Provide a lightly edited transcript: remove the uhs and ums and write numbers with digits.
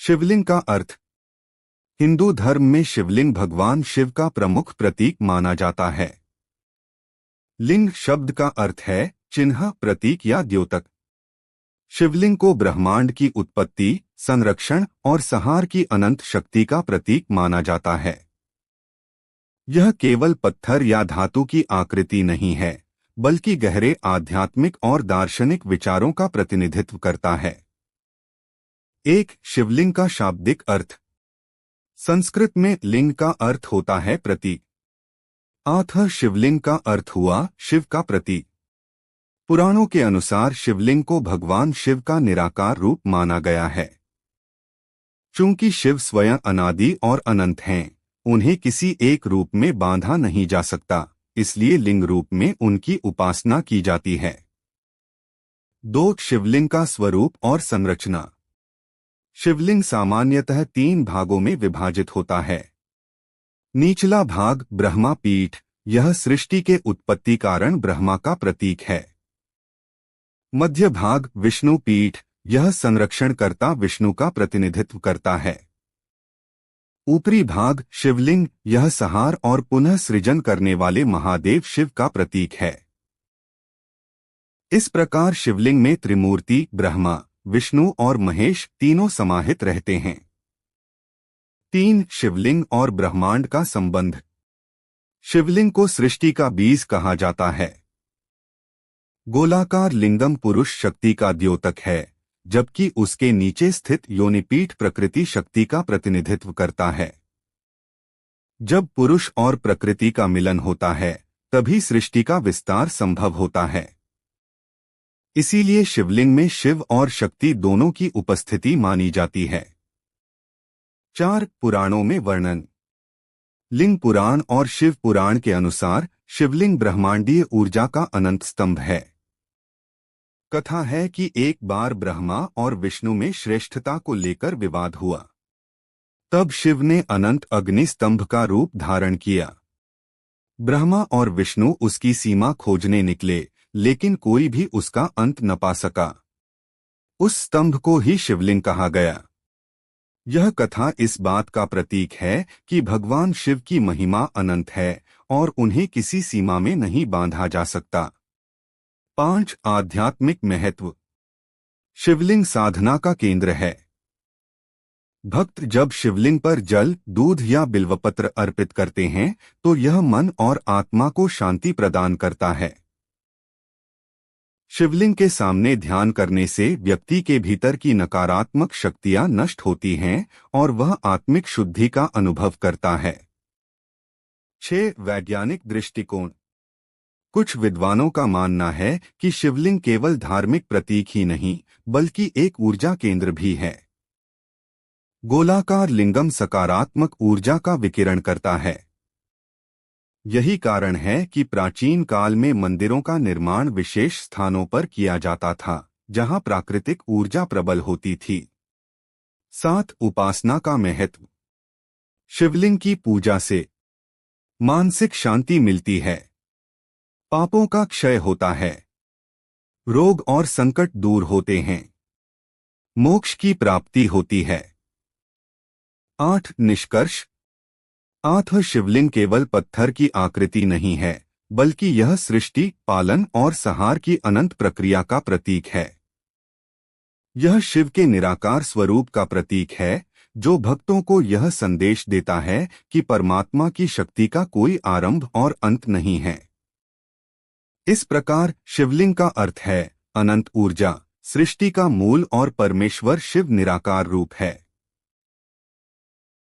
शिवलिंग का अर्थ। हिंदू धर्म में शिवलिंग भगवान शिव का प्रमुख प्रतीक माना जाता है। लिंग शब्द का अर्थ है चिन्ह, प्रतीक या द्योतक। शिवलिंग को ब्रह्मांड की उत्पत्ति, संरक्षण और संहार की अनंत शक्ति का प्रतीक माना जाता है। यह केवल पत्थर या धातु की आकृति नहीं है, बल्कि गहरे आध्यात्मिक और दार्शनिक विचारों का प्रतिनिधित्व करता है। एक शिवलिंग का शाब्दिक अर्थ। संस्कृत में लिंग का अर्थ होता है प्रतीक। अतः शिवलिंग का अर्थ हुआ शिव का प्रतीक। पुराणों के अनुसार शिवलिंग को भगवान शिव का निराकार रूप माना गया है। चूंकि शिव स्वयं अनादि और अनंत हैं, उन्हें किसी एक रूप में बांधा नहीं जा सकता, इसलिए लिंग रूप में उनकी उपासना की जाती है। 2 शिवलिंग का स्वरूप और संरचना। शिवलिंग सामान्यतः 3 भागों में विभाजित होता है। निचला भाग ब्रह्मा पीठ, यह सृष्टि के उत्पत्ति कारण ब्रह्मा का प्रतीक है। मध्य भाग विष्णु पीठ, यह संरक्षणकर्ता विष्णु का प्रतिनिधित्व करता है। ऊपरी भाग शिवलिंग, यह संहार और पुनः सृजन करने वाले महादेव शिव का प्रतीक है। इस प्रकार शिवलिंग में त्रिमूर्ति ब्रह्मा, विष्णु और महेश तीनों समाहित रहते हैं। 3 शिवलिंग और ब्रह्मांड का संबंध। शिवलिंग को सृष्टि का बीज कहा जाता है। गोलाकार लिंगम पुरुष शक्ति का द्योतक है, जबकि उसके नीचे स्थित योनिपीठ प्रकृति शक्ति का प्रतिनिधित्व करता है। जब पुरुष और प्रकृति का मिलन होता है, तभी सृष्टि का विस्तार संभव होता है। इसीलिए शिवलिंग में शिव और शक्ति दोनों की उपस्थिति मानी जाती है। 4 पुराणों में वर्णन। लिंग पुराण और शिव पुराण के अनुसार शिवलिंग ब्रह्मांडीय ऊर्जा का अनंत स्तंभ है। कथा है कि एक बार ब्रह्मा और विष्णु में श्रेष्ठता को लेकर विवाद हुआ। तब शिव ने अनंत अग्नि स्तंभ का रूप धारण किया। ब्रह्मा और विष्णु उसकी सीमा खोजने निकले, लेकिन कोई भी उसका अंत न पा सका। उस स्तंभ को ही शिवलिंग कहा गया। यह कथा इस बात का प्रतीक है कि भगवान शिव की महिमा अनंत है और उन्हें किसी सीमा में नहीं बांधा जा सकता। 5 आध्यात्मिक महत्व। शिवलिंग साधना का केंद्र है। भक्त जब शिवलिंग पर जल, दूध या बिल्वपत्र अर्पित करते हैं, तो यह मन और आत्मा को शांति प्रदान करता है। शिवलिंग के सामने ध्यान करने से व्यक्ति के भीतर की नकारात्मक शक्तियां नष्ट होती हैं और वह आत्मिक शुद्धि का अनुभव करता है। 6 वैज्ञानिक दृष्टिकोण। कुछ विद्वानों का मानना है कि शिवलिंग केवल धार्मिक प्रतीक ही नहीं, बल्कि एक ऊर्जा केंद्र भी है। गोलाकार लिंगम सकारात्मक ऊर्जा का विकिरण करता है। यही कारण है कि प्राचीन काल में मंदिरों का निर्माण विशेष स्थानों पर किया जाता था, जहां प्राकृतिक ऊर्जा प्रबल होती थी। 7 उपासना का महत्व। शिवलिंग की पूजा से मानसिक शांति मिलती है, पापों का क्षय होता है, रोग और संकट दूर होते हैं, मोक्ष की प्राप्ति होती है। 8 निष्कर्ष। अतः शिवलिंग केवल पत्थर की आकृति नहीं है, बल्कि यह सृष्टि, पालन और संहार की अनंत प्रक्रिया का प्रतीक है। यह शिव के निराकार स्वरूप का प्रतीक है, जो भक्तों को यह संदेश देता है कि परमात्मा की शक्ति का कोई आरंभ और अंत नहीं है। इस प्रकार शिवलिंग का अर्थ है अनंत ऊर्जा, सृष्टि का मूल और परमेश्वर शिव निराकार रूप है।